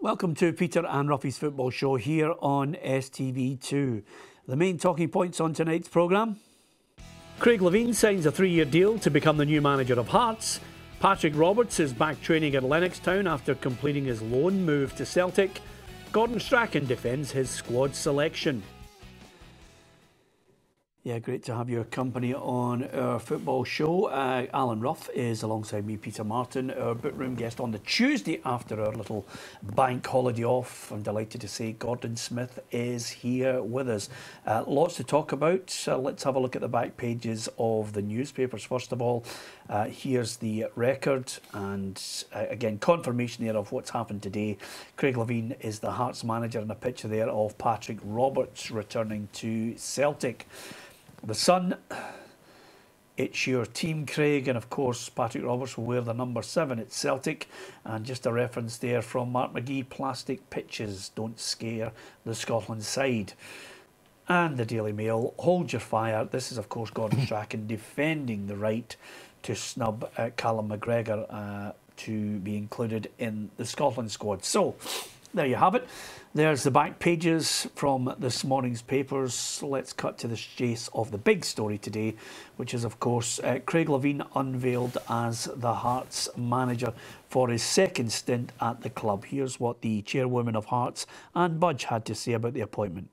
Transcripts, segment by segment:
Welcome to Peter and Ruffy's Football Show here on STV2. The main talking points on tonight's programme. Craig Levein signs a 3-year deal to become the new manager of Hearts. Patrick Roberts is back training at Lennoxtown after completing his loan move to Celtic. Gordon Strachan defends his squad selection. Yeah, great to have your company on our football show. Alan Ruff is alongside me, Peter Martin, our bookroom guest on the Tuesday after our little bank holiday off. I'm delighted to say Gordon Smith is here with us. Lots to talk about. Let's have a look at the back pages of the newspapers. First of all, here's the record, and again, confirmation there of what's happened today. Craig Levein is the Hearts manager, and a picture there of Patrick Roberts returning to Celtic. The Sun, it's your team, Craig, and of course Patrick Roberts will wear the number 7 at Celtic. And just a reference there from Mark McGee: plastic pitches don't scare the Scotland side. And the Daily Mail, hold your fire. This is of course Gordon Strachan defending the right to snub Callum McGregor to be included in the Scotland squad. So there you have it. There's the back pages from this morning's papers. Let's cut to the chase of the big story today, which is, of course, Craig Levein unveiled as the Hearts manager for his second stint at the club. Here's what the chairwoman of Hearts, Anne Budge, had to say about the appointment.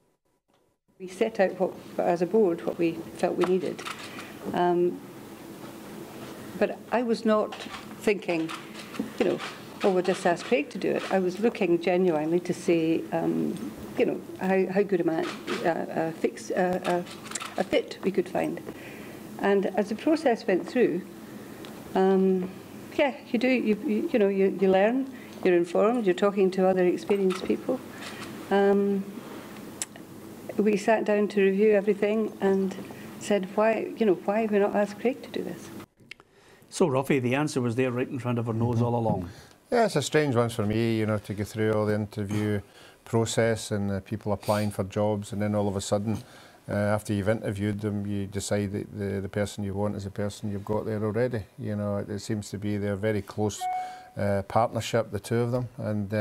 We set out, as a board, what we felt we needed. But I was not thinking, oh, we'll just ask Craig to do it. I was looking genuinely to see, how good a fit we could find. And as the process went through, yeah, you do. You learn. You're informed. You're talking to other experienced people. We sat down to review everything and said, why have we not asked Craig to do this? So, Ruffy, the answer was there right in front of our nose all along. Yeah, it's a strange one for me, to go through all the interview process and people applying for jobs, and then all of a sudden, after you've interviewed them, you decide that the person you want is the person you've got there already. It seems to be their very close partnership, the two of them, and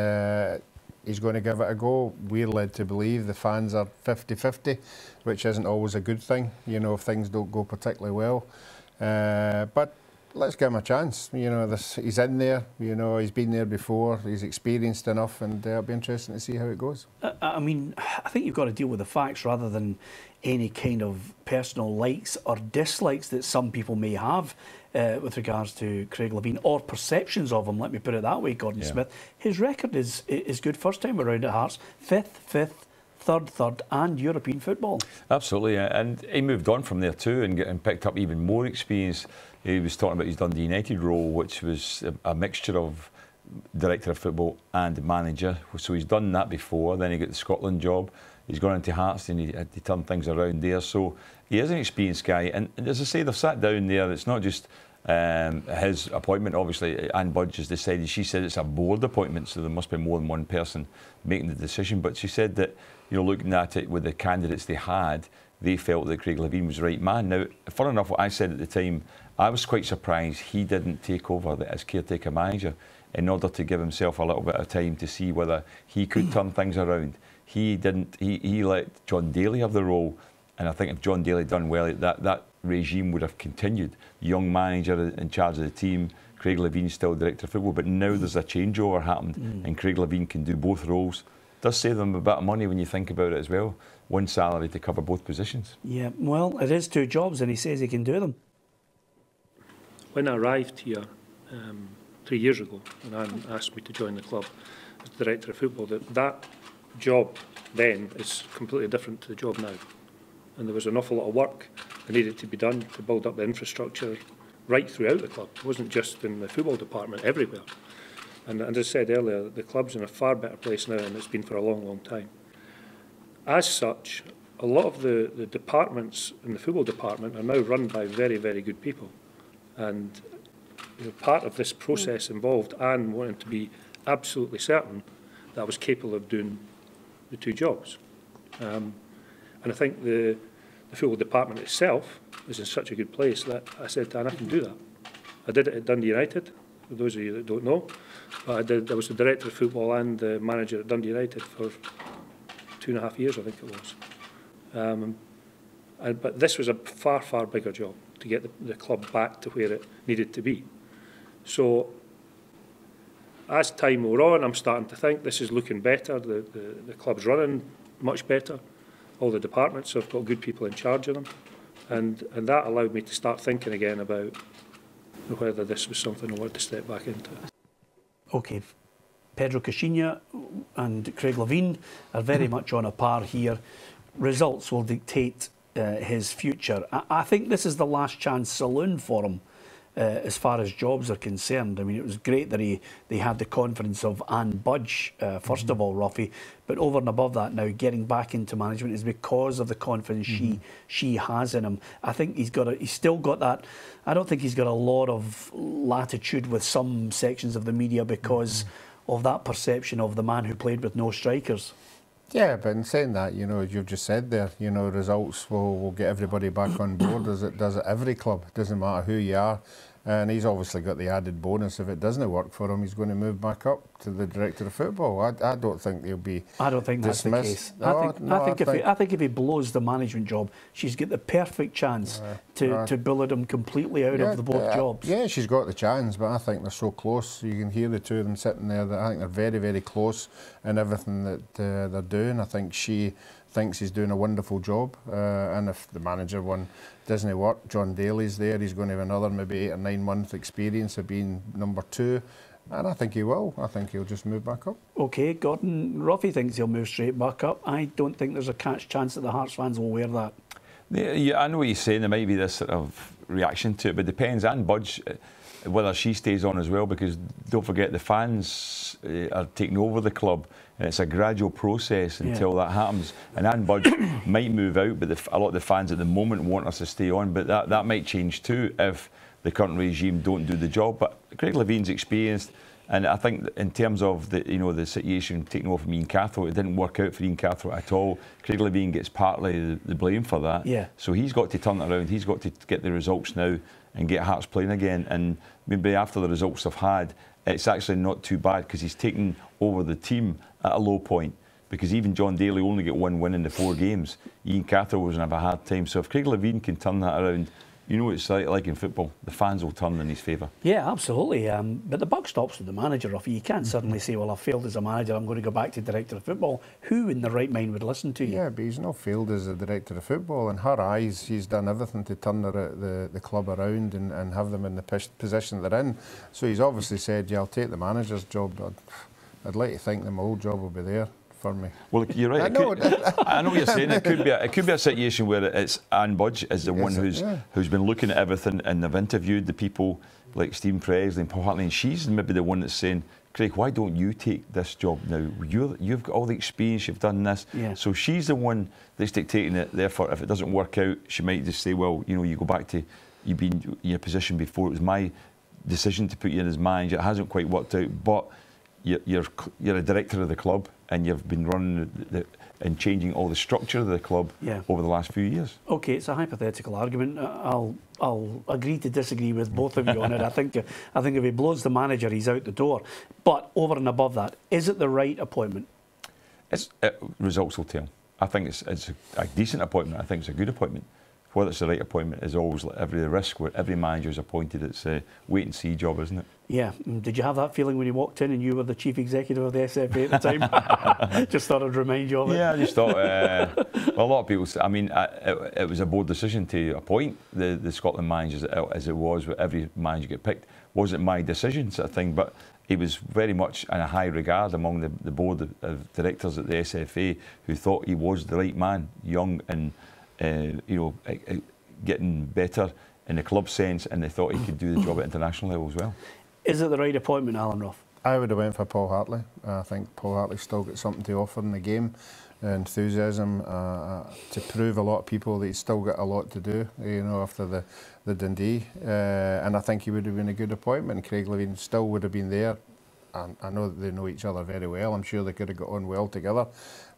he's going to give it a go. We're led to believe the fans are 50-50, which isn't always a good thing, if things don't go particularly well. But let's give him a chance. He's in there. He's been there before. He's experienced enough, and it'll be interesting to see how it goes. I think you've got to deal with the facts rather than any kind of personal likes or dislikes that some people may have with regards to Craig Levein, or perceptions of him. Let me put it that way. Gordon Smith. His record is good. First time around at Hearts, fifth. Third, and European football. Absolutely, and he moved on from there too and picked up even more experience. He was talking about his Dundee United role, which was a mixture of director of football and manager. So he's done that before. Then he got the Scotland job. He's gone into Hearts and he turned things around there. So he is an experienced guy. And as I say, they've sat down there. It's not just his appointment. Obviously, Anne Budge has decided. She said it's a board appointment, so there must be more than one person making the decision. But she said that, looking at it with the candidates they had, they felt that Craig Levein was the right man. Now, fun enough, what I said at the time, I was quite surprised he didn't take over as caretaker manager in order to give himself a little bit of time to see whether he could turn things around. He didn't. He let John Daly have the role, and I think if John Daly done well, that regime would have continued. Young manager in charge of the team, Craig Levein still director of football, but now there's a changeover happened, and Craig Levein can do both roles. Does save them a bit of money when you think about it as well. One salary to cover both positions. Yeah, well, it is 2 jobs, and he says he can do them. When I arrived here 3 years ago, and Anne asked me to join the club as director of football, that job then is completely different to the job now. And there was an awful lot of work that needed to be done to build up the infrastructure right throughout the club. It wasn't just in the football department, everywhere. And as I said earlier, the club's in a far better place now than it's been for a long, long time. As such, a lot of the departments in the football department are now run by very, very good people. And part of this process involved Anne wanting to be absolutely certain that I was capable of doing the 2 jobs. And I think the football department itself is in such a good place that I said to Anne, I can do that. I did it at Dundee United. for those of you that don't know. But I was the director of football and the manager at Dundee United for 2.5 years, I think it was. But this was a far, far bigger job to get the club back to where it needed to be. So as time wore on, I'm starting to think this is looking better. The club's running much better. All the departments have got good people in charge of them. And that allowed me to start thinking again about whether this was something I wanted to step back into. OK, Pedro Caixinha and Craig Levein are very much on a par here. Results will dictate his future. I think this is the last chance saloon for him as far as jobs are concerned. I mean, it was great that they had the confidence of Anne Budge, first of all, Ruffy, but over and above that now, getting back into management is because of the confidence she has in him. I think he's still got that. I don't think he's got a lot of latitude with some sections of the media because of that perception of the man who played with no strikers. Yeah, but in saying that, you know, as you've just said there, you know, results will get everybody back on board as it does at every club. It doesn't matter who you are. And he's obviously got the added bonus. If it doesn't work for him, he's going to move back up to the director of football. I don't think he'll be I don't think that's dismissed. the case. I think if he blows the management job, she's got the perfect chance to bullet him completely out of the both jobs. Yeah, she's got the chance, but I think they're so close. You can hear the two of them sitting there. That I think they're very, very close in everything that they're doing. I think she thinks he's doing a wonderful job, and if the manager one doesn't work, John Daly's there. He's going to have another maybe 8 or 9 month experience of being number 2, and I think he will. I think he'll just move back up. OK, Gordon, Ruffy thinks he'll move straight back up. I don't think there's a chance that the Hearts fans will wear that. Yeah, I know what you're saying. There might be this sort of reaction to it, but it depends. Anne Budge, whether she stays on as well, because don't forget the fans are taking over the club, and it's a gradual process until that happens. And Anne Budge might move out, but a lot of the fans at the moment want us to stay on. But that might change too if the current regime don't do the job. But Craig Levein's experienced, and I think in terms of the situation taking over from Ian Cathro, it didn't work out for Ian Cathro at all. Craig Levein gets partly the blame for that. Yeah. So he's got to turn it around. He's got to get the results now and get Hearts playing again. And maybe after the results they've had, it's actually not too bad because he's taken over the team at a low point. Because even John Daly only got 1 win in the 4 games. Ian Cathro was going to have a hard time. So if Craig Levein can turn that around, you know what it's like in football. The fans will turn in his favour. Yeah, absolutely. But the buck stops with the manager, Ruffy. You can't suddenly say, well, I've failed as a manager, I'm going to go back to director of football. Who in the right mind would listen to you? Yeah, but he's not failed as a director of football. In her eyes, he's done everything to turn the club around and have them in the position they're in. So he's obviously said, yeah, I'll take the manager's job. I'd like to think that my old job will be there for me. Well, you're right. I know what you're saying. It could be a situation where it's Anne Budge is the one who's been looking at everything, and they've interviewed the people like Stephen Presley and Paul Hartley, and she's maybe the one that's saying, Craig, why don't you take this job now? You've got all the experience, you've done this. Yeah. So she's the one that's dictating it. Therefore, if it doesn't work out, she might just say, well, you know, you go back to you being in your position before. It was my decision to put you in as manager. It hasn't quite worked out, but you're a director of the club, and you've been running and changing all the structure of the club over the last few years. OK, it's a hypothetical argument. I'll agree to disagree with both of you on it. I think if he blows the manager, he's out the door. But over and above that, is it the right appointment? Results will tell. I think it's a decent appointment. I think it's a good appointment. Whether it's the right appointment is always like every risk where every manager is appointed. It's a wait and see job, isn't it? Yeah. Did you have that feeling when you walked in and you were the chief executive of the SFA at the time? Just thought I'd remind you of it. Yeah, I just thought. Well, a lot of people. I mean, it was a board decision to appoint the Scotland managers as it was. With every manager get picked, wasn't my decision sort of thing, but he was very much in a high regard among the board of directors at the SFA, who thought he was the right man, young and getting better in the club sense, and they thought he could do the job at international level as well. Is it the right appointment, Alan Roth? I would have went for Paul Hartley. I think Paul Hartley's still got something to offer in the game, enthusiasm to prove a lot of people that he's still got a lot to do. You know, after the Dundee, and I think he would have been a good appointment. Craig Levein still would have been there. I know that they know each other very well. I'm sure they could have got on well together.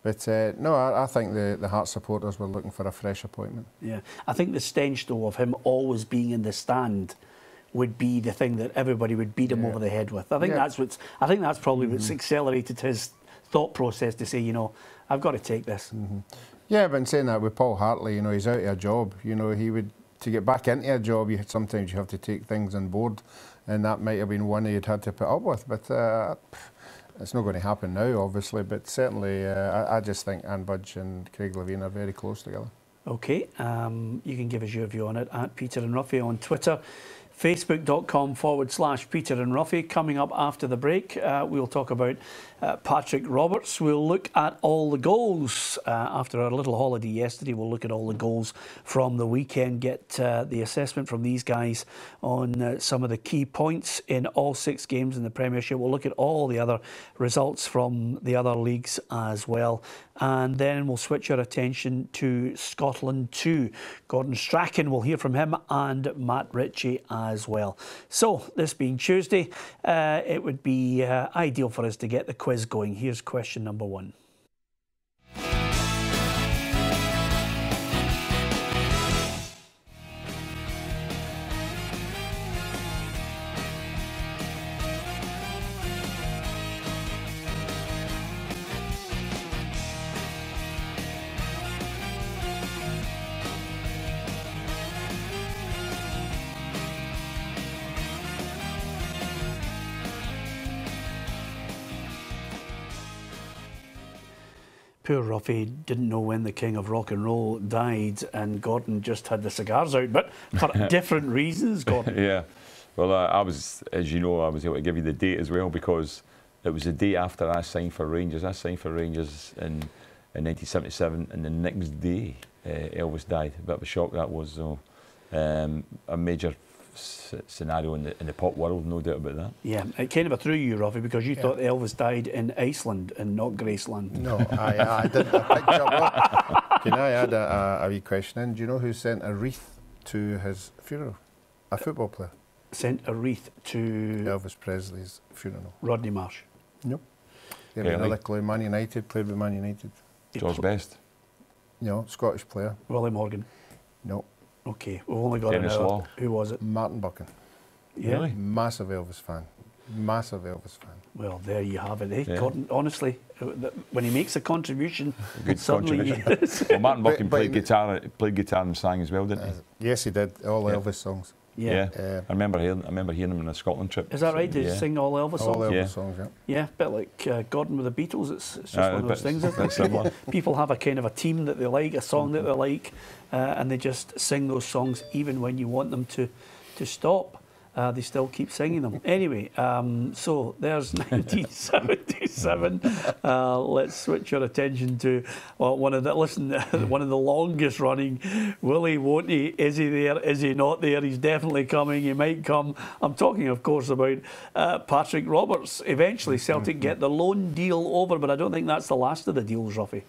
But no, I think the Hearts supporters were looking for a fresh appointment. Yeah, I think the stench though of him always being in the stand would be the thing that everybody would beat him over the head with. I think that's probably what's accelerated his thought process to say, you know, I've got to take this. Yeah, but in saying that, with Paul Hartley, you know, he's out of a job. You know, he would, to get back into a job, sometimes you have to take things on board, and that might have been one he'd had to put up with. But it's not going to happen now, obviously. But certainly, I just think Anne Budge and Craig Levein are very close together. Okay, you can give us your view on it at Peter and Ruffy on Twitter. Facebook.com/Peter and Ruffy. Coming up after the break, we'll talk about Patrick Roberts. We'll look at all the goals. After our little holiday yesterday, we'll look at all the goals from the weekend, get the assessment from these guys on some of the key points in all 6 games in the Premiership. We'll look at all the other results from the other leagues as well. And then we'll switch our attention to Scotland 2. Gordon Strachan, we'll hear from him, and Matt Ritchie as well. So, this being Tuesday, it would be ideal for us to get the quiz going. Here's question number 1. Poor Ruffy didn't know when the king of rock and roll died, and Gordon just had the cigars out, but for different reasons, Gordon. Yeah, well, I was, as you know, I was able to give you the date as well, because it was the day after I signed for Rangers. I signed for Rangers in 1977, and the next day Elvis died. A bit of a shock that was, though. A major scenario in the pop world, no doubt about that. Yeah, it kind of threw you, Ruffy, because you thought Elvis died in Iceland and not Graceland. No, I didn't pick you up. Can I add a wee question in? Do you know who sent a wreath to his funeral? A football player. Sent a wreath to Elvis Presley's funeral. Rodney Marsh. Nope. Another clue. Man United, played with Man United. George Best. No, Scottish player. Willie Morgan. No. Okay, we've only got Dennis another. Law. Who was it? Martin Buchan. Yeah. Really? Massive Elvis fan. Massive Elvis fan. Well, there you have it. Eh? Yeah. Gordon, honestly, when he makes a contribution, Good suddenly contribution. Well, Martin Buchan played guitar and sang as well, didn't he? Yes, he did. All Elvis songs. Yeah. I remember hearing him on a Scotland trip. Is that right? Did he sing all Elvis songs? All Elvis songs, yeah. Yeah, a bit like Gordon with the Beatles. It's just one of those things, isn't it? Similar. People have a kind of a team that they like, a song that they like, and they just sing those songs even when you want them to stop. They still keep singing them. Anyway, so there's 1977. Let's switch our attention to one of the longest running. Will he, won't he? Is he there? Is he not there? He's definitely coming. He might come. I'm talking, of course, about Patrick Roberts. Eventually, Celtic get the loan deal over, but I don't think that's the last of the deals, Ruffy.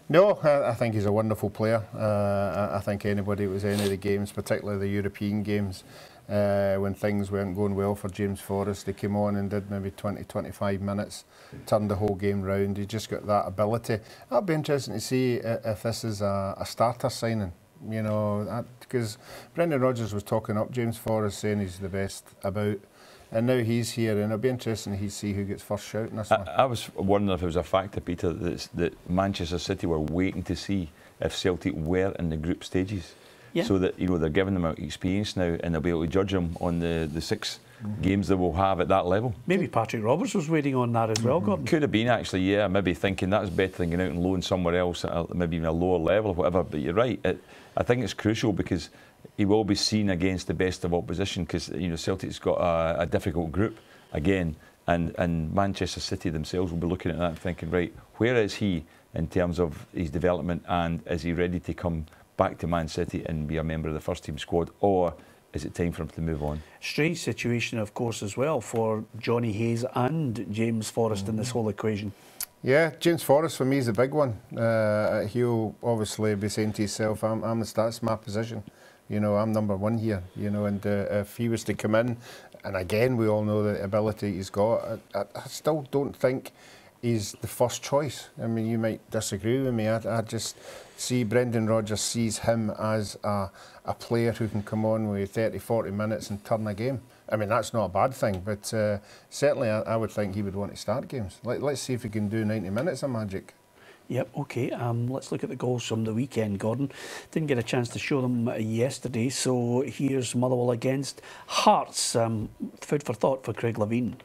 No, I think he's a wonderful player. I think anybody who was any of the games, particularly the European games, when things weren't going well for James Forrest, they came on and did maybe 20-25 minutes, turned the whole game round. He just got that ability. That'll be interesting to see if this is a starter signing, you know, because Brendan Rodgers was talking up James Forrest, saying he's the best about, and now he's here, and it'll be interesting to see who gets first shout in this one. I was wondering if it was a factor, Peter, that Manchester City were waiting to see if Celtic were in the group stages. Yeah. So that, you know, they're giving them experience now, and they'll be able to judge them on the 6 games they will have at that level. Maybe Patrick Roberts was waiting on that as well, Gordon. Could have been, actually, yeah. Maybe thinking that's better than going out and loan somewhere else at maybe even a lower level or whatever. But you're right. I think it's crucial because he will be seen against the best of opposition, because, you know, Celtic's got a difficult group again, and Manchester City themselves will be looking at that and thinking, right, where is he in terms of his development, and is he ready to come back to Man City and be a member of the first team squad, or is it time for him to move on? Strange situation, of course, as well for Johnny Hayes and James Forrest in this whole equation. Yeah, James Forrest for me is the big one. He'll obviously be saying to himself, that's my position. You know, I'm number 1 here. You know, and if he was to come in, and again, we all know the ability he's got, I still don't think he's the first choice. I mean, you might disagree with me. I just see Brendan Rodgers sees him as a player who can come on with 30, 40 minutes and turn a game. I mean, that's not a bad thing, but certainly I would think he would want to start games. Let's see if he can do 90 minutes of magic. Yep, OK. Let's look at the goals from the weekend, Gordon. Didn't get a chance to show them yesterday, so here's Motherwell against Hearts. Food for thought for Craig Levein.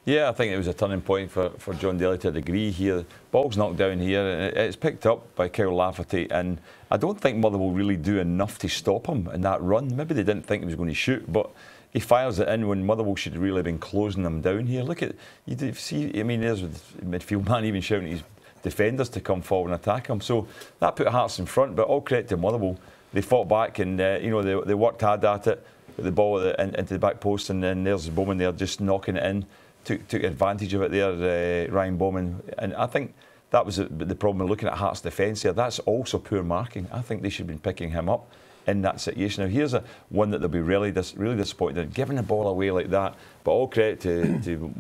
Yeah, I think it was a turning point for John Daly to a degree here. Ball's knocked down here, and it's picked up by Kyle Lafferty, and I don't think Motherwell really do enough to stop him in that run. Maybe they didn't think he was going to shoot, but he fires it in when Motherwell should really have been closing them down here. Look at, you see, I mean, there's the midfield man even shouting at his defenders to come forward and attack him. So that put Hearts in front, but all credit to Motherwell. They fought back and, you know, they worked hard at it, put the ball into the back post, and then there's Bowman there just knocking it in. Took advantage of it there, Ryan Bowman. And I think that was the problem with looking at Hearts' defence here. That's also poor marking. I think they should have been picking him up in that situation. Now, here's one that they'll be really disappointed in, giving the ball away like that. But all credit to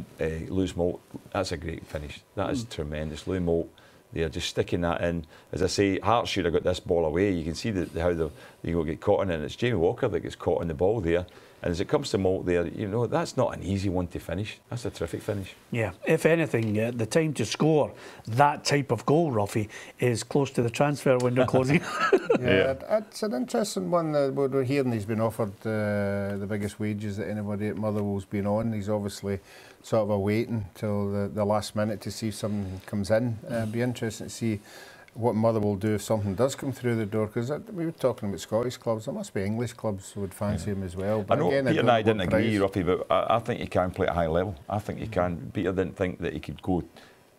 Lewis Moult. That's a great finish. That is tremendous. Lewis Moult, they're just sticking that in. As I say, Hearts should have got this ball away. You can see how they get caught in it. And it's Jamie Walker that gets caught on the ball there. And as it comes to Moult there, you know, that's not an easy one to finish. That's a terrific finish. Yeah, if anything, the time to score that type of goal, Ruffy, is close to the transfer window closing. Yeah, it's an interesting one. We're hearing he's been offered the biggest wages that anybody at Motherwell's been on. He's obviously sort of waiting till the last minute to see if something comes in. It'd be interesting to see what Motherwell will do if something does come through the door, because we were talking about Scottish clubs. There must be English clubs who would fancy him as well. But I know again, Peter and I didn't agree, Ruffy, but I think he can play at a high level. I think he can. Peter didn't think that he could go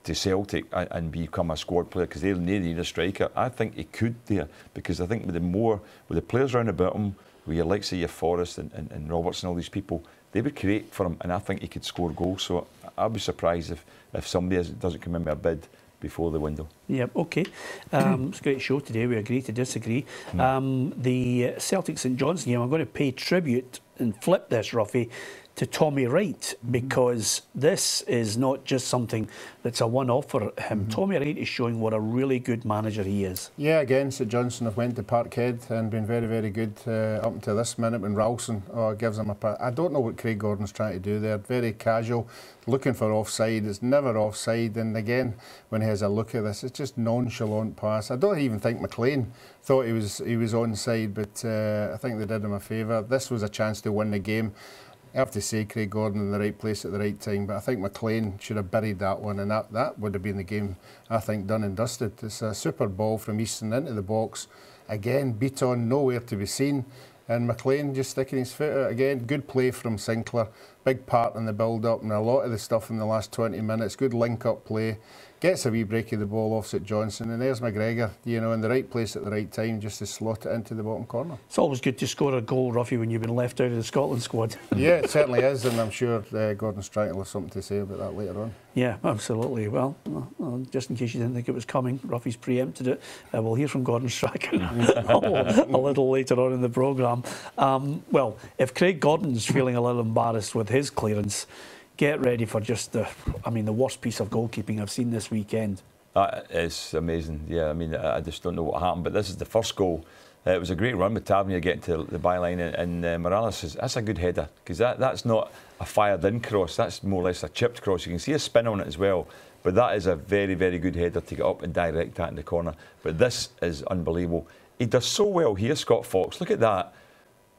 to Celtic and become a squad player because they need a striker. I think he could there, because I think with the players round about him, with your likes of your Forrest and Roberts and all these people, they would create for him, and I think he could score goals. So I'd be surprised if somebody doesn't come in with a bid before the window. Yep, OK. It's a great show today. We agree to disagree. The Celtic St Johnstone game, I'm going to pay tribute and flip this, Ruffy, to Tommy Wright, because this is not just something that's a one-off for him. Tommy Wright is showing what a really good manager he is. Yeah, again, St Johnstone have went to Parkhead and been very, very good up until this minute when Ralston gives them a pass. I don't know what Craig Gordon's trying to do there. Very casual, looking for offside. It's never offside. And again, when he has a look at this, it's just nonchalant pass. I don't even think McLean thought he was onside, but I think they did him a favour. This was a chance to win the game. I have to say Craig Gordon in the right place at the right time, but I think McLean should have buried that one, and that would have been the game, I think, done and dusted. It's a super ball from Easton into the box. Again, Beaton nowhere to be seen, and McLean just sticking his foot out. Again, good play from Sinclair, big part in the build-up, and a lot of the stuff in the last 20 minutes, good link-up play. Gets a wee break of the ball off St Johnstone, and there's McGregor, you know, in the right place at the right time just to slot it into the bottom corner. It's always good to score a goal, Ruffy, when you've been left out of the Scotland squad. Yeah, it certainly is, and I'm sure Gordon Strachan will have something to say about that later on. Yeah, absolutely. Well, just in case you didn't think it was coming, Ruffy's preempted it. We'll hear from Gordon Strachan a little later on in the programme. Well, if Craig Gordon's feeling a little embarrassed with his clearance, get ready for just the worst piece of goalkeeping I've seen this weekend. It's amazing. Yeah, I mean, I just don't know what happened, but this is the first goal. It was a great run with Tavernier getting to the byline, and Morales that's a good header, because that's not a fired-in cross. That's more or less a chipped cross. You can see a spin on it as well, but that is a very, very good header to get up and direct that in the corner. But this is unbelievable. He does so well here, Scott Fox. Look at that.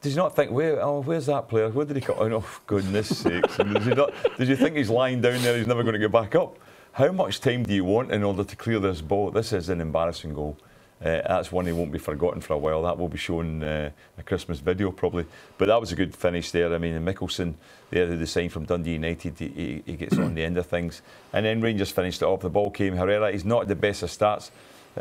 Does he not think, where's that player? Where did he come? Oh, goodness sakes. Does he think he's lying down there, he's never going to get back up? How much time do you want in order to clear this ball? This is an embarrassing goal. That's one he won't be forgotten for a while. That will be shown a Christmas video probably. But that was a good finish there. I mean, Mickelson there, who they signed from Dundee United, he gets on the end of things. And then Rangers finished it off. The ball came. Herrera, he's not the best of starts.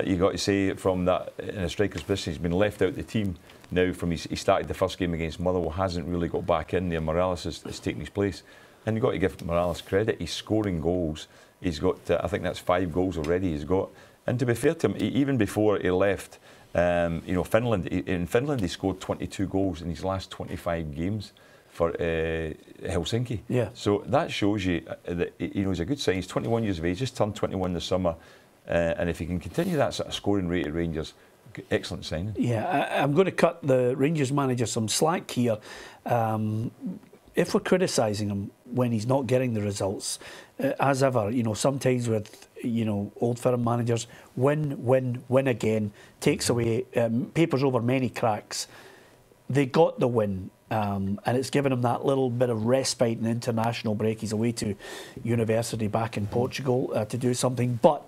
You got to say from that in a striker's position. He's been left out of the team now. He started the first game against Motherwell, hasn't really got back in there. Morales has taken his place, and you've got to give Morales credit. He's scoring goals. He's got, I think that's 5 goals already. He's got, and to be fair to him, even before he left, Finland. In Finland, he scored 22 goals in his last 25 games. for Helsinki. Yeah. So that shows you that he's a good sign. He's 21 years of age, just turned 21 this summer, and if he can continue that sort of scoring rate at Rangers, excellent signing. Yeah, I'm going to cut the Rangers manager some slack here. If we're criticising him when he's not getting the results, as ever, sometimes with old firm managers, win again, takes away, papers over many cracks. They got the win, and it's given him that little bit of respite and international break. He's away to university back in Portugal to do something, but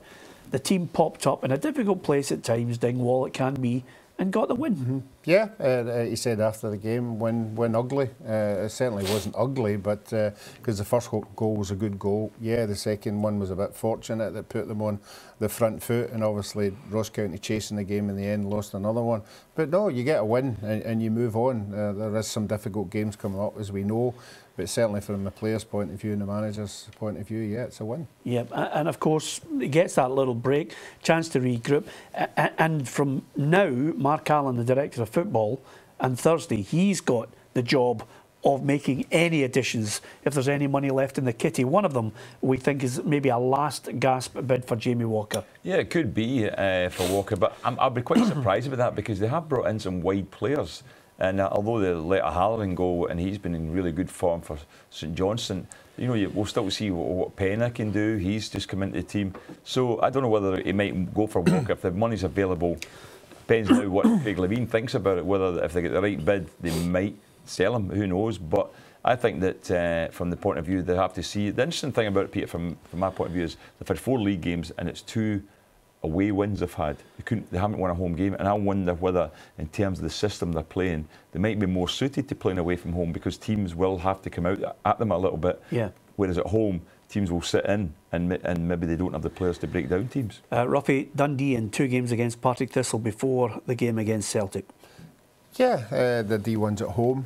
the team popped up in a difficult place at times, Dingwall it can be, and got the win. Yeah, he said after the game, win ugly. It certainly wasn't ugly, but because the first goal was a good goal. Yeah, the second one was a bit fortunate that put them on the front foot, and obviously Ross County chasing the game in the end, lost another one. But no, you get a win and you move on. There is some difficult games coming up, as we know, but certainly from the player's point of view and the manager's point of view, yeah, it's a win. Yeah, and of course, he gets that little break, chance to regroup. And from now, Mark Allen, the director of football, and Thursday, he's got the job of making any additions if there's any money left in the kitty. One of them we think is maybe a last gasp bid for Jamie Walker. Yeah, it could be for Walker, but I'll be quite surprised about that because they have brought in some wide players. And although they let O'Halloran go, and he's been in really good form for St Johnstone, we'll still see what Penna can do. He's just come into the team. So I don't know whether he might go for Walker if the money's available. Depends now what Craig Levein thinks about it, whether if they get the right bid, they might sell him, who knows. But I think that from the point of view, they have to see. The interesting thing about it, Peter, from my point of view, is they've had 4 league games and it's 2 away wins they've had. They haven't won a home game, and I wonder whether, in terms of the system they're playing, they might be more suited to playing away from home because teams will have to come out at them a little bit. Yeah. Whereas at home, teams will sit in and maybe they don't have the players to break down teams. Ruffy, Dundee in 2 games against Partick Thistle before the game against Celtic. Yeah, the D1's at home,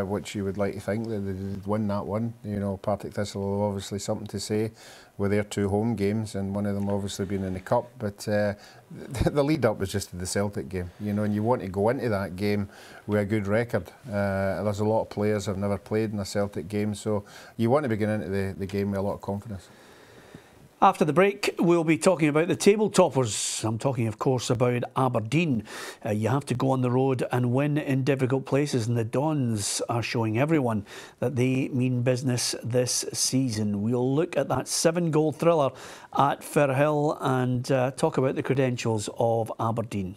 which you would like to think that they'd win that one. Partick Thistle have obviously something to say with their 2 home games, and one of them obviously being in the Cup. But the lead up was just to the Celtic game, and you want to go into that game with a good record. There's a lot of players who have never played in a Celtic game, so you want to be going into the game with a lot of confidence. After the break, we'll be talking about the table toppers. I'm talking, of course, about Aberdeen. You have to go on the road and win in difficult places, and the Dons are showing everyone that they mean business this season. We'll look at that 7-goal thriller at Firhill and talk about the credentials of Aberdeen.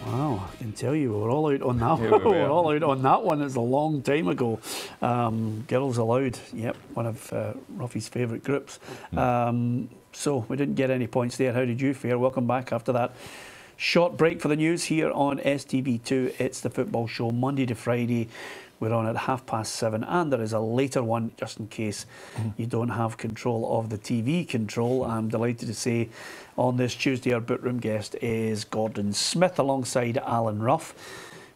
Wow, I can tell you, we were all out on that one. We were all out on that one. It's a long time ago. Girls Aloud, yep, one of Ruffy's favourite groups. So we didn't get any points there. How did you fare? Welcome back after that short break for the news here on STV2. It's the football show, Monday to Friday. We're on at 7:30, and there is a later one just in case you don't have control of the TV control. I'm delighted to say on this Tuesday our bookroom guest is Gordon Smith alongside Alan Ruff.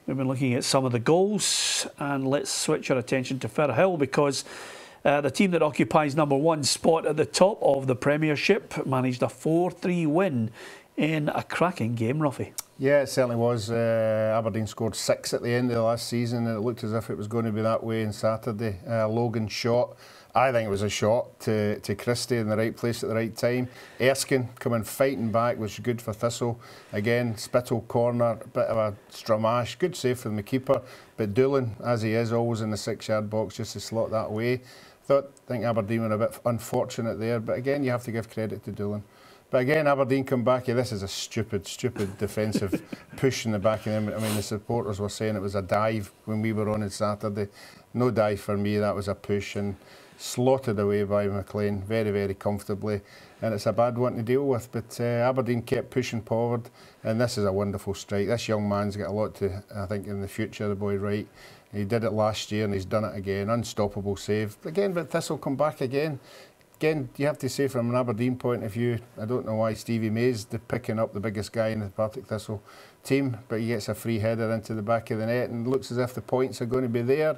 We've been looking at some of the goals, and let's switch our attention to Firhill because the team that occupies #1 spot at the top of the Premiership managed a 4-3 win in a cracking game, Ruffy. Yeah, it certainly was. Aberdeen scored 6 at the end of the last season, and it looked as if it was going to be that way on Saturday. Logan shot. I think it was a shot to Christie in the right place at the right time. Erskine coming fighting back was good for Thistle. Again, Spittle corner, bit of a stramash. Good save from the keeper. But Doolan, as he is, always in the 6-yard box just to slot that away. Think Aberdeen were a bit unfortunate there. But again, you have to give credit to Doolan. But again, Aberdeen come back. This is a stupid defensive push in the back of them. I mean, the supporters were saying it was a dive when we were on Saturday. No dive for me. That was a push and slotted away by McLean very, very comfortably. And it's a bad one to deal with. But Aberdeen kept pushing forward. And this is a wonderful strike. This young man's got a lot to, I think, in the future, the boy Wright. He did it last year and he's done it again. Unstoppable save. Again, but Thistle come back again. Again, you have to say from an Aberdeen point of view, I don't know why Stevie May's picking up the biggest guy in the Partick Thistle team, but he gets a free header into the back of the net and looks as if the points are going to be there.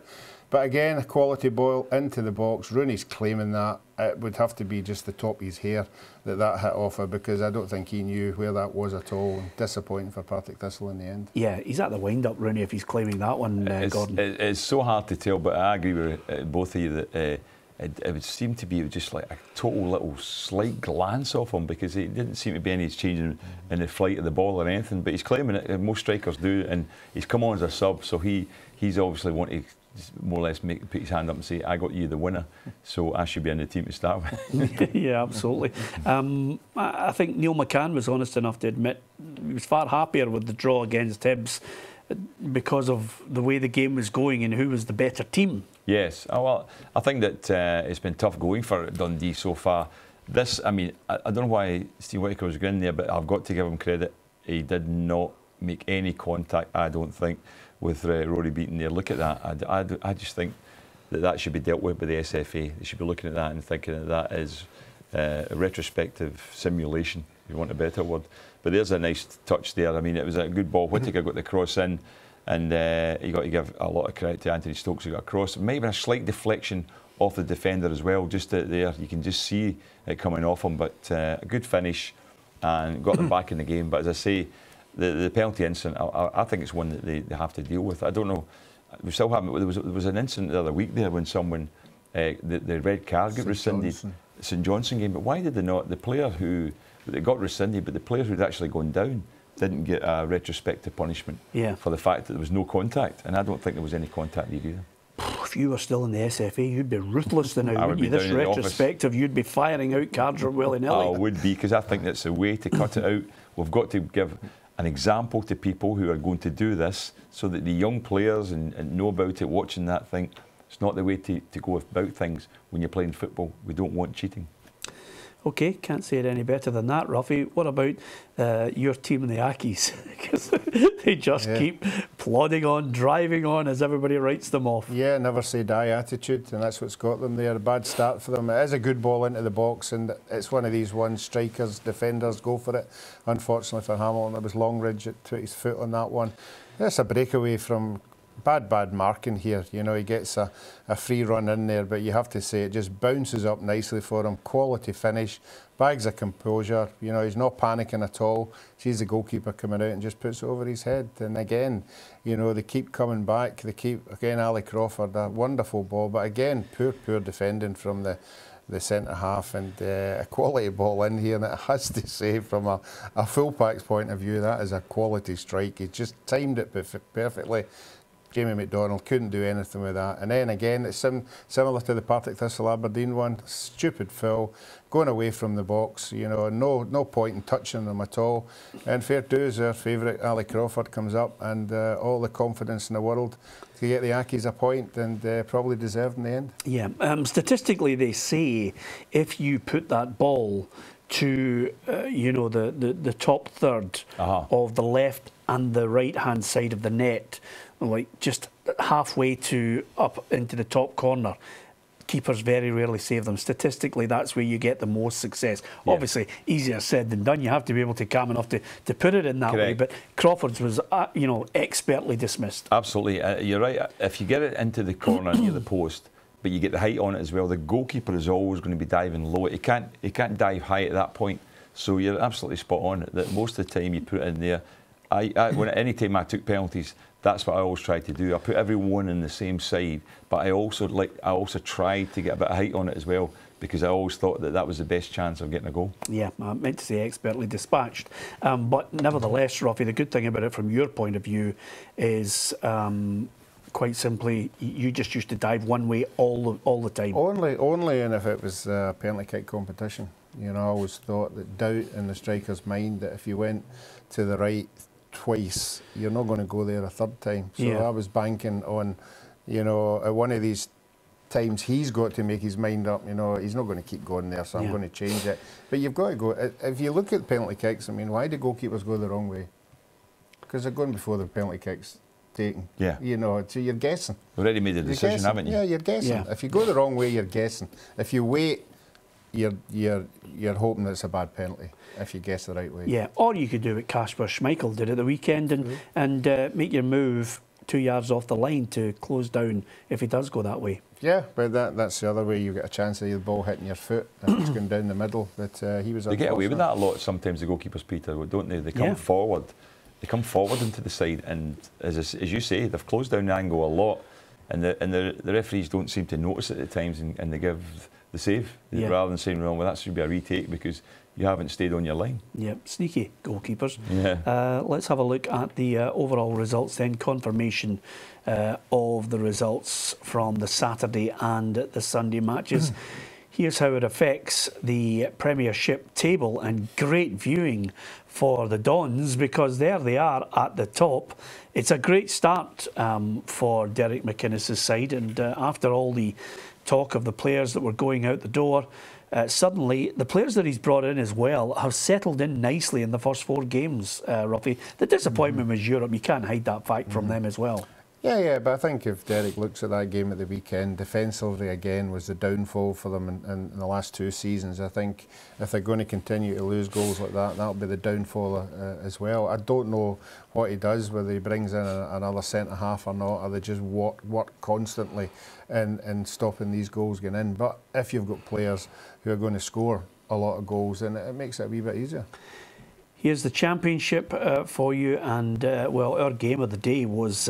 But again, a quality ball into the box. Rooney's claiming that. It would have to be just the top of his hair that hit off her, because I don't think he knew where that was at all. Disappointing for Partick Thistle in the end. Yeah, he's at the wind-up, Rooney, if he's claiming that one, Gordon. It's so hard to tell, but I agree with both of you that it would seem to be just like a total little slight glance off him, because it didn't seem to be any change in the flight of the ball or anything. But he's claiming it, and most strikers do, and he's come on as a sub, so he's obviously wanting to more or less put his hand up and say, I got you the winner, so I should be in the team to start with. Yeah, absolutely. I think Neil McCann was honest enough to admit he was far happier with the draw against Hibs because of the way the game was going and who was the better team. Yes, well, I think that it's been tough going for Dundee so far. I mean, I don't know why Steve Whittaker was going there, but I've got to give him credit. He did not make any contact, I don't think, with Rory Beaton there. Look at that. I just think that should be dealt with by the SFA. They should be looking at that and thinking that is a retrospective simulation, if you want a better word. But there's a nice touch there. I mean, it was a good ball. Whittaker got the cross in, and you got to give a lot of credit to Anthony Stokes, who got a cross. It might have been a slight deflection off the defender as well, just there. You can just see it coming off him, but a good finish and got them back in the game. But as I say, the penalty incident, I think it's one that they have to deal with. I don't know. We still haven't. There was an incident the other week there when someone, the red card got rescinded. St Johnson game. But why did they not? The player who they got rescinded, but the player who'd actually gone down didn't get a retrospective punishment for the fact that there was no contact. And I don't think there was any contact there either. If you were still in the SFA, you'd be ruthless now, wouldn't you? This retrospective, you'd be firing out cards willy-nilly. I would be, because I think that's the way to cut it out. We've got to give an example to people who are going to do this, so that the young players and know about it, watching that, think it's not the way to go about things when you're playing football. We don't want cheating. OK, can't say it any better than that, Ruffy. What about your team and the Ackies? Because they just keep plodding on, driving on as everybody writes them off. Yeah, never say die attitude, and that's what's got them there. A bad start for them. It is a good ball into the box, and it's one of these ones, strikers, defenders go for it. Unfortunately for Hamilton, it was Longridge that put his foot on that one. That's a breakaway from bad marking here. You know, he gets a free run in there, but you have to say it just bounces up nicely for him. Quality finish, bags of composure. You know, he's not panicking at all. Sees the goalkeeper coming out and just puts it over his head. And again, you know, they keep coming back. They keep, again, Ali Crawford, a wonderful ball, but again, poor defending from the centre half, and a quality ball in here. And it has to say, from a full-back's point of view, that is a quality strike. He just timed it perfectly. Jamie McDonald couldn't do anything with that. And then again, it's similar to the Partick Thistle Aberdeen one. Stupid foul, going away from the box. You know, no point in touching them at all. And fair dues, our favourite Ali Crawford comes up, and all the confidence in the world to get the Ackies a point, and probably deserved in the end. Yeah, statistically they say if you put that ball to you know, the top third of the left and the right hand side of the net, like just halfway to up into the top corner, keepers very rarely save them. Statistically, that's where you get the most success. Yeah. Obviously, easier said than done. You have to be able to calm enough to put it in that way. But Crawford's was, you know, expertly dismissed. Absolutely, you're right. If you get it into the corner near the post, but you get the height on it as well, the goalkeeper is always going to be diving low. He can't dive high at that point. So you're absolutely spot on. That most of the time you put it in there. Any time I took penalties, that's what I always tried to do. I put everyone in the same side, but I also tried to get a bit of height on it as well, because I always thought that was the best chance of getting a goal. Yeah, I meant to say expertly dispatched. But nevertheless, Ruffy, the good thing about it from your point of view is quite simply, you just used to dive one way all the time. Only and if it was a penalty kick competition. You know, I always thought that doubt in the striker's mind that if you went to the right twice, you're not going to go there a third time. So I was banking on, you know, at one of these times he's got to make his mind up. You know, he's not going to keep going there, so I'm going to change it. But you've got to go. If you look at penalty kicks, I mean, why do goalkeepers go the wrong way? Because they're going before the penalty kicks taken. Yeah. You know, so you're guessing. You've already made a decision, haven't you? Yeah, you're guessing. Yeah. If you go the wrong way, you're guessing. If you wait, you're hoping it's a bad penalty. If you guess the right way. Yeah, or you could do what Kasper Schmeichel did at the weekend and make your move 2 yards off the line to close down if he does go that way. Yeah, but that's the other way. You get a chance of the ball hitting your foot if it's going down the middle. But he was. They get away with that a lot sometimes, the goalkeepers, Peter, don't they? They come forward. They come forward into the side, and as you say, they've closed down the angle a lot, and the referees don't seem to notice it at times, and they give the save rather than saying, well, that should be a retake because you haven't stayed on your line. Yep, sneaky goalkeepers. Yeah. Let's have a look at the overall results then, confirmation of the results from the Saturday and the Sunday matches. Here's how it affects the Premiership table, and great viewing for the Dons because there they are at the top. It's a great start for Derek McInnes' side, and after all the talk of the players that were going out the door, suddenly the players that he's brought in as well have settled in nicely in the first 4 games, Ruffy. The disappointment was Europe. You can't hide that fact from them as well. Yeah, but I think if Derek looks at that game at the weekend, defensively again was the downfall for them in the last 2 seasons. I think if they're going to continue to lose goals like that, that'll be the downfall as well. I don't know what he does, whether he brings in another centre-half or not, or they just work constantly in stopping these goals getting in. But if you've got players who are going to score a lot of goals, then it makes it a wee bit easier. Here's the championship for you, and well, our game of the day was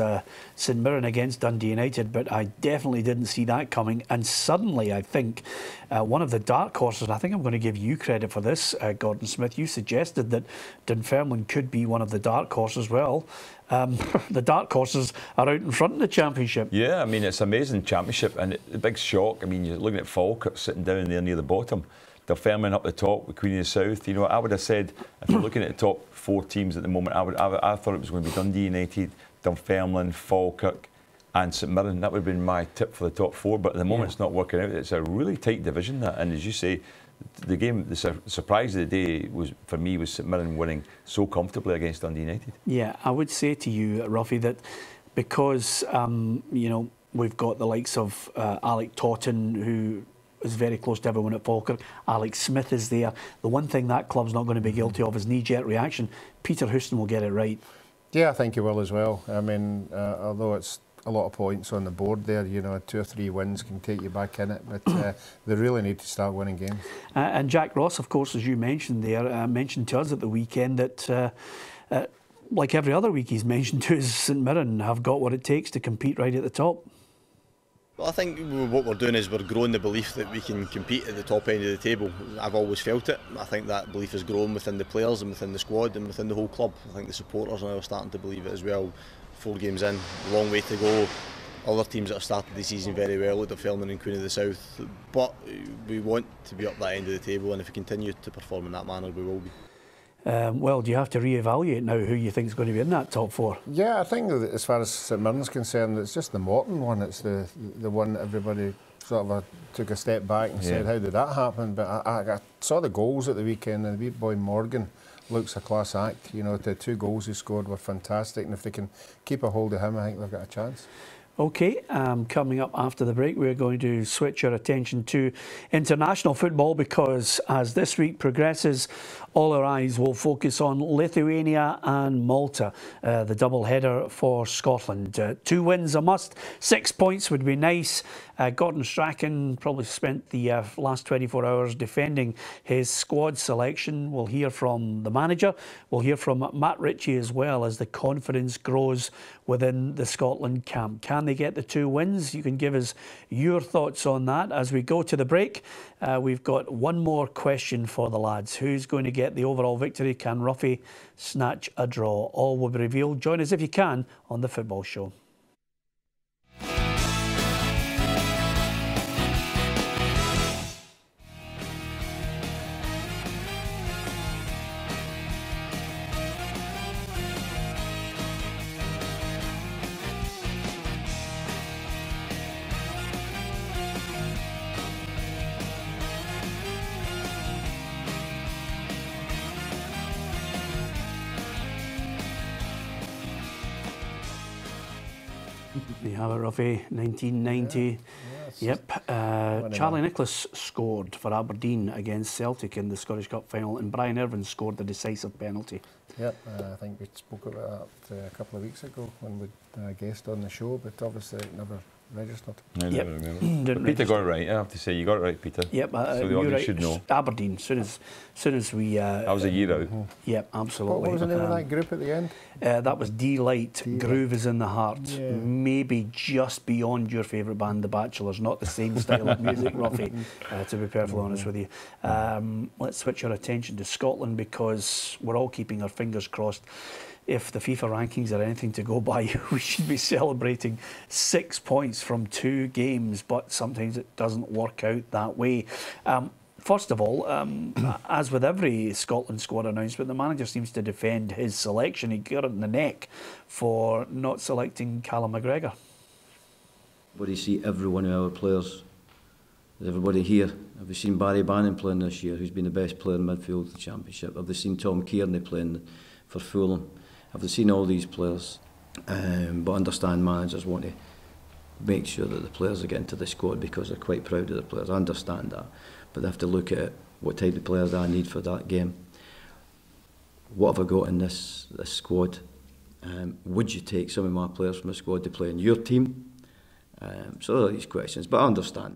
St Mirren against Dundee United, but I definitely didn't see that coming, and suddenly I think one of the dark horses, and I think I'm going to give you credit for this, Gordon Smith, you suggested that Dunfermline could be one of the dark horses. Well, the dark horses are out in front in the championship. Yeah, I mean, it's an amazing championship, and the big shock, I mean, you're looking at Falkirk sitting down there near the bottom. Dunfermline up the top with Queen of the South. You know, I would have said, if you're looking at the top 4 teams at the moment, I thought it was going to be Dundee United, Dunfermline, Falkirk and St Mirren. That would have been my tip for the top 4, but at the moment it's not working out. It's a really tight division, that, and as you say, the game, the surprise of the day was, for me, was St Mirren winning so comfortably against Dundee United. Yeah, I would say to you, Ruffy, that because, you know, we've got the likes of Alec Totten, who is very close to everyone at Falkirk. Alex Smith is there. The one thing that club's not going to be guilty of is knee-jerk reaction. Peter Houston will get it right. Yeah, I think he will as well. I mean, although it's a lot of points on the board there, you know, 2 or 3 wins can take you back in it, but they really need to start winning games. And Jack Ross, of course, as you mentioned there, mentioned to us at the weekend that like every other week he's mentioned to us, St Mirren have got what it takes to compete right at the top. Well, I think what we're doing is we're growing the belief that we can compete at the top end of the table. I've always felt it. I think that belief has grown within the players and within the squad and within the whole club. I think the supporters are now starting to believe it as well. 4 games in, long way to go. Other teams that have started the season very well, like Dunfermline and Queen of the South. But we want to be up that end of the table, and if we continue to perform in that manner, we will be. Well, do you have to re-evaluate now who you think is going to be in that top 4? Yeah, I think that as far as St Mirren's concerned, it's just the Morton one. It's the one that everybody sort of took a step back and said, how did that happen? But I saw the goals at the weekend, and the wee boy Morgan looks a class act. You know, the 2 goals he scored were fantastic, and if they can keep a hold of him, I think they've got a chance. OK, coming up after the break, we're going to switch our attention to international football, because as this week progresses, all our eyes will focus on Lithuania and Malta, the double header for Scotland. 2 wins a must, 6 points would be nice. Gordon Strachan probably spent the last 24 hours defending his squad selection. We'll hear from the manager. We'll hear from Matt Ritchie as well, as the confidence grows within the Scotland camp. Can they get the 2 wins? You can give us your thoughts on that as we go to the break. We've got one more question for the lads. Who's going to get the overall victory? Can Ruffy snatch a draw? All will be revealed. Join us if you can on The Football Show. You have it, Ruffy, 1990. Yep. Charlie Nicholas scored for Aberdeen against Celtic in the Scottish Cup final, and Brian Irvine scored the decisive penalty. Yep, I think we spoke about that a couple of weeks ago when we guest on the show, but obviously it never registered. I never remember. But Peter got it right, I have to say. You got it right, Peter. Yep, so the audience should know. Aberdeen, soon as we... that was a year out. Yep, absolutely. What was the name of that group at the end? That was D-Light, Groove is in the Heart. Yeah. Maybe just beyond your favourite band, The Bachelors. Not the same style of music, Ruffy, to be perfectly honest with you. Let's switch our attention to Scotland, because we're all keeping our fingers crossed. If the FIFA rankings are anything to go by, we should be celebrating 6 points from 2 games, but sometimes it doesn't work out that way. First of all, as with every Scotland squad announcement, the manager seems to defend his selection. He got it in the neck for not selecting Callum McGregor. But you see every one of our players, everybody here. Have we seen Barry Bannon playing this year, who's been the best player in midfield of the Championship? Have they seen Tom Kearney playing for Fulham? Have they seen all these players? But understand managers want to make sure that the players are getting to the squad because they're quite proud of the players. I understand that. But they have to look at what type of players I need for that game. What have I got in this squad? Would you take some of my players from the squad to play in your team? So there are these questions, but I understand.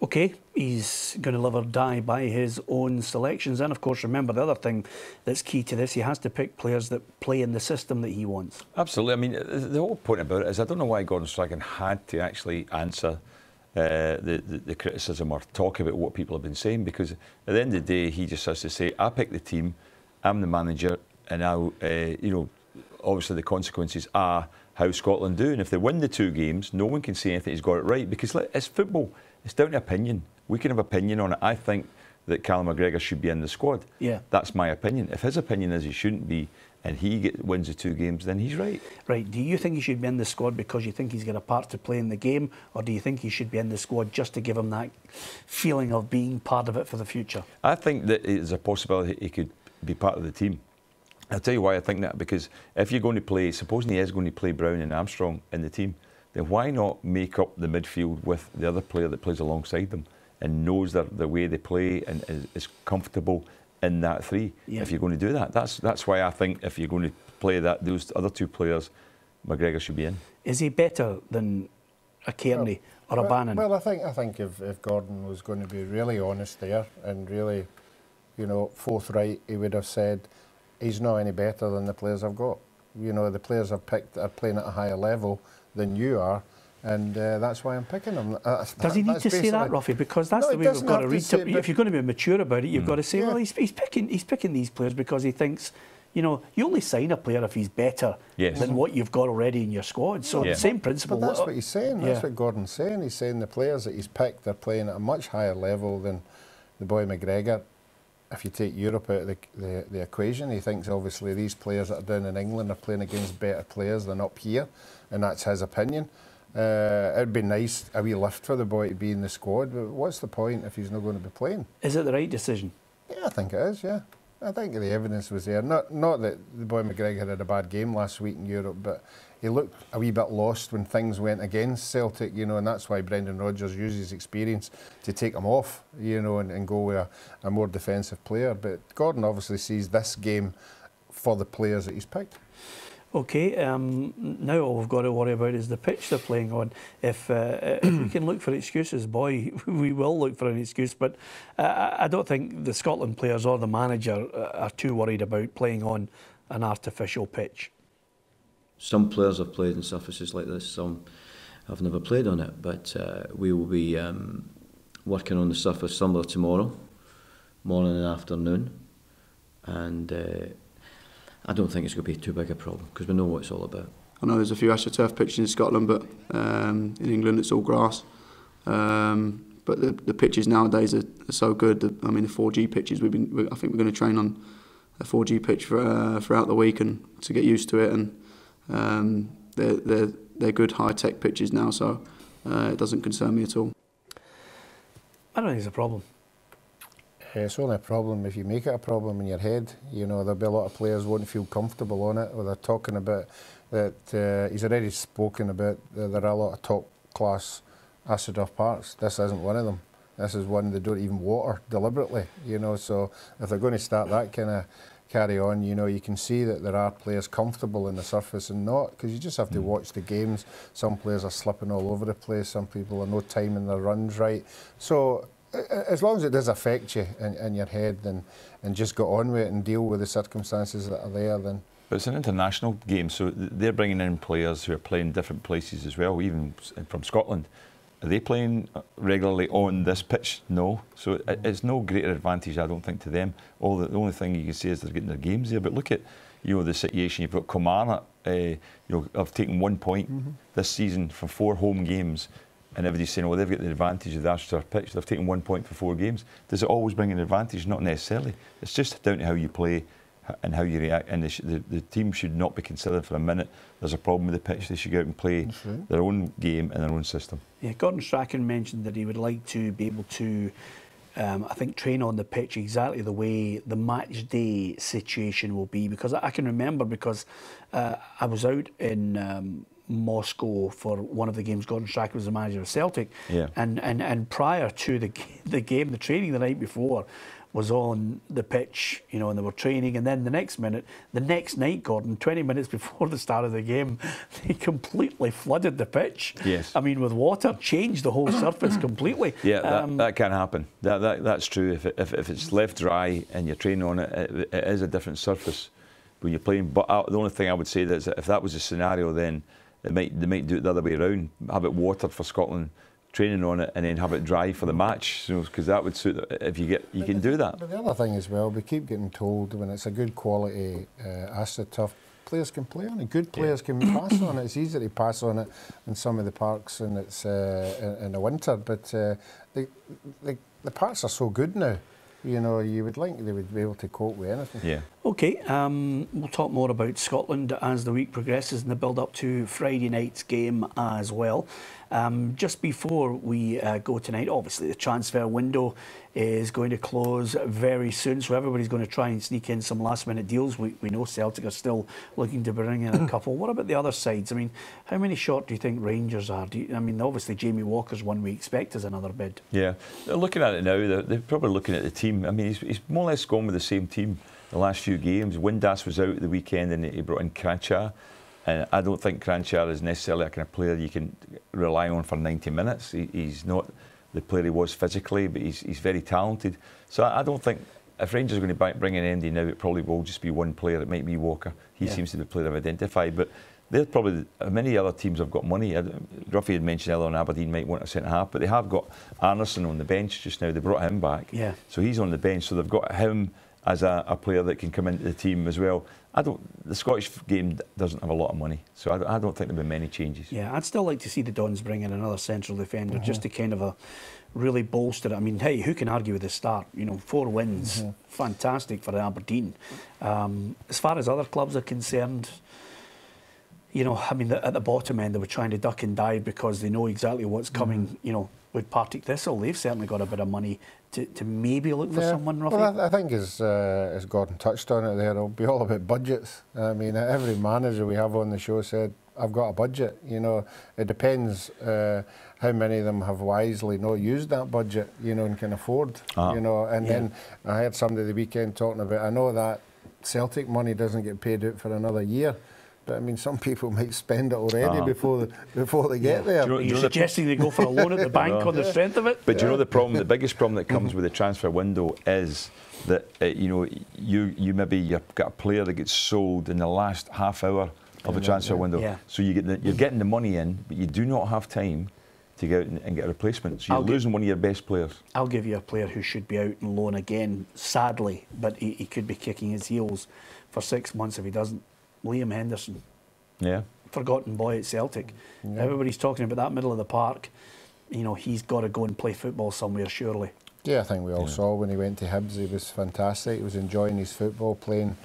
Okay, he's going to live or die by his own selections. And of course, remember the other thing that's key to this, he has to pick players that play in the system that he wants. Absolutely. I mean, the whole point about it is I don't know why Gordon Strachan had to actually answer the criticism or talk about what people have been saying, because at the end of the day, he just has to say, I pick the team, I'm the manager, and I'll, you know, obviously the consequences are how Scotland do. And if they win the 2 games, no one can say anything he's got it right, because it's football. It's down to opinion. We can have opinion on it. I think that Callum McGregor should be in the squad. Yeah. That's my opinion. If his opinion is he shouldn't be, and he wins the 2 games, then he's right. Right. Do you think he should be in the squad because you think he's got a part to play in the game, or do you think he should be in the squad just to give him that feeling of being part of it for the future? I think that there's a possibility he could be part of the team. I'll tell you why I think that, because if you're going to play, supposing he is going to play Brown and Armstrong in the team, then why not make up the midfield with the other player that plays alongside them and knows the way they play and is comfortable in that 3? Yeah. If you're going to do that, that's why I think if you're going to play those other 2 players, McGregor should be in. Is he better than a Kearney or a Bannon? Well, I think if Gordon was going to be really honest there and really, you know, forthright, he would have said he's not any better than the players I've got. You know, the players I've picked are playing at a higher level than you are, and that's why I'm picking them. Does he need to say that, Ruffy? Because that's the way we've got to read it. If you're going to be mature about it, you've got to say, well, he's picking these players because he thinks, you know, you only sign a player if he's better than what you've got already in your squad. So the same principle. But that's what he's saying. That's what Gordon's saying. He's saying the players that he's picked are playing at a much higher level than the boy McGregor. If you take Europe out of the equation, he thinks obviously these players that are down in England are playing against better players than up here, and that's his opinion. It'd be nice, a wee lift for the boy to be in the squad, but what's the point if he's not going to be playing? Is it the right decision? Yeah, I think it is, yeah. I think the evidence was there. Not that the boy McGregor had a bad game last week in Europe, but he looked a wee bit lost when things went against Celtic, you know, and that's why Brendan Rodgers used his experience to take him off, you know, and go with a more defensive player. But Gordon obviously sees this game for the players that he's picked. Okay, now all we've got to worry about is the pitch they're playing on. If we can look for excuses, boy, we will look for an excuse. But I don't think the Scotland players or the manager are too worried about playing on an artificial pitch. Some players have played on surfaces like this, some have never played on it. But we will be working on the surface similar tomorrow, morning and afternoon. And I don't think it's going to be too big a problem because we know what it's all about. I know there's a few AstroTurf pitches in Scotland, but in England it's all grass. But the pitches nowadays are so good. I mean, the 4G pitches, I think we're going to train on a 4G pitch throughout the week and to get used to it. And they're good high-tech pitches now, so it doesn't concern me at all. I don't think it's a problem. It's only a problem if you make it a problem in your head. You know, there'll be a lot of players won't feel comfortable on it, or they're talking about that. He's already spoken about there are a lot of top class AstroTurf parks. This isn't one of them. This is one they don't even water deliberately. You know, so if they're going to start that kind of carry on, you know, you can see that there are players comfortable in the surface and not, because you just have to watch the games. Some players are slipping all over the place. Some people are no timing their runs right. So as long as it does affect you in your head, and just get on with it and deal with the circumstances that are there, then. But it's an international game, so they're bringing in players who are playing different places as well, even from Scotland. Are they playing regularly on this pitch? No. So it's no greater advantage, I don't think, to them. The only thing you can say is they're getting their games there. But look at, you know, the situation. You've got Kilmarnock, you know, have taken 1 point this season from 4 home games, and everybody's saying, well, they've got the advantage of the AstroTurf pitch. They've taken 1 point for 4 games. Does it always bring an advantage? Not necessarily. It's just down to how you play and how you react, and the team should not be considered for a minute there's a problem with the pitch. They should go out and play their own game and their own system. Yeah, Gordon Strachan mentioned that he would like to be able to, I think, train on the pitch exactly the way the match day situation will be, because I can remember, because I was out in Moscow for one of the games. Gordon Strachan was the manager of Celtic, and prior to the game, the training the night before was on the pitch, you know, and they were training, and then the next night, Gordon, 20 minutes before the start of the game, they completely flooded the pitch. Yes. I mean, with water, changed the whole surface completely. Yeah, that can happen. That's true. If it's left dry and you're training on it, it is a different surface when you're playing. But the only thing I would say is that if that was a scenario, then they might do it the other way around. Have it watered for Scotland, training on it, and then have it dry for the match, because that would suit. If you can do that. But the other thing as well, we keep getting told when it's a good quality AstroTurf, players can play on it. Good players can pass on it. It's easier to pass on it in some of the parks, and it's in the winter. But the parks are so good now. You know, you would think they would be able to cope with anything. Yeah. Okay, we'll talk more about Scotland as the week progresses and the build-up to Friday night's game as well. Just before we go tonight, obviously the transfer window is going to close very soon, so everybody's going to try and sneak in some last-minute deals. We know Celtic are still looking to bring in a couple. What about the other sides? I mean, how many short do you think Rangers are? I mean, obviously Jamie Walker's one we expect as another bid. Yeah, they're looking at it now. They're probably looking at the team. I mean, he's more or less gone with the same team the last few games. Windass was out the weekend and he brought in Cranchar. And I don't think Cranchar is necessarily a kind of player you can rely on for 90 minutes. He's not the player he was physically, but he's very talented. So I don't think, if Rangers are going to bring in Andy now, it probably will just be one player. It might be Walker. He seems to be the player I've identified. But they're probably, many other teams have got money. Ruffy had mentioned earlier on Aberdeen might want a centre-half, but they have got Arnason on the bench just now. They brought him back. Yeah. So he's on the bench. So they've got him as a player that can come into the team as well. The Scottish game doesn't have a lot of money, so I don't think there'll be many changes. Yeah, I'd still like to see the Dons bring in another central defender just to kind of really bolster it. I mean, hey, who can argue with the start? You know, 4 wins, fantastic for Aberdeen. As far as other clubs are concerned, you know, I mean, at the bottom end, they were trying to duck and dive because they know exactly what's coming, you know, with Partick Thistle. They've certainly got a bit of money to maybe look for someone, Ruffy. Well, I think as Gordon touched on it there, it'll be all about budgets. I mean, every manager we have on the show said, I've got a budget. You know, it depends how many of them have wisely not used that budget, you know, and can afford, you know. And then I heard somebody the weekend talking about, I know that Celtic money doesn't get paid out for another year, but I mean, some people might spend it already before they get there. Are you suggesting they go for a loan at the bank on the strength of it? But do you know the problem? The biggest problem that comes with the transfer window is that you know, you've got a player that gets sold in the last half hour of the transfer window. Yeah. So you're getting the money in, but you do not have time to go out and get a replacement. So you're losing one of your best players. I'll give you a player who should be out on loan again, sadly, but he could be kicking his heels for 6 months if he doesn't. Liam Henderson. Yeah. Forgotten boy at Celtic. Everybody's talking about that middle of the park. You know, he's got to go and play football somewhere, surely. Yeah, I think we all saw when he went to Hibs, he was fantastic. He was enjoying his football, playing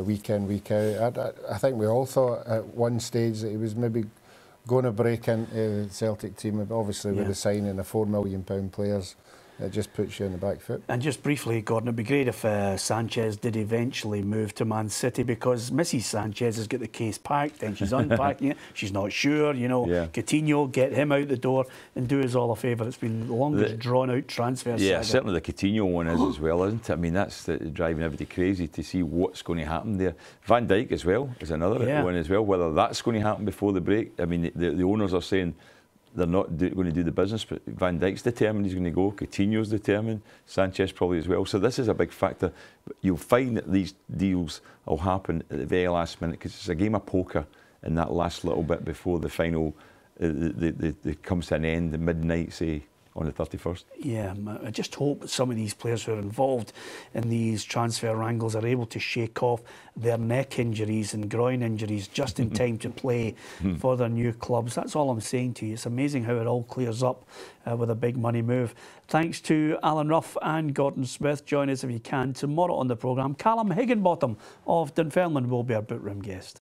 week in, week out. I think we all thought at one stage that he was maybe going to break into the Celtic team, obviously with the signing of £4 million players. it just puts you on the back foot. And just briefly, Gordon, it'd be great if Sanchez did eventually move to Man City, because Mrs. Sanchez has got the case packed and she's unpacking it. She's not sure, you know. Yeah. Coutinho, get him out the door and do us all a favour. It's been the longest drawn-out transfer Yeah, saga. certainly the Coutinho one is as well, isn't it? I mean, that's driving everybody crazy to see what's going to happen there. Van Dijk as well is another one as well, whether that's going to happen before the break. I mean, the owners are saying they're not going to do the business, but Van Dijk's determined he's going to go. Coutinho's determined. Sanchez probably as well. So this is a big factor. But you'll find that these deals will happen at the very last minute, because it's a game of poker in that last little bit before the final comes to an end, the midnight, say, on the 31st. Yeah, I just hope that some of these players who are involved in these transfer wrangles are able to shake off their neck injuries and groin injuries just in time to play for their new clubs. That's all I'm saying to you. It's amazing how it all clears up with a big money move. Thanks to Alan Ruff and Gordon Smith. Join us if you can tomorrow on the programme. Callum Higginbottom of Dunfermline will be our boot room guest.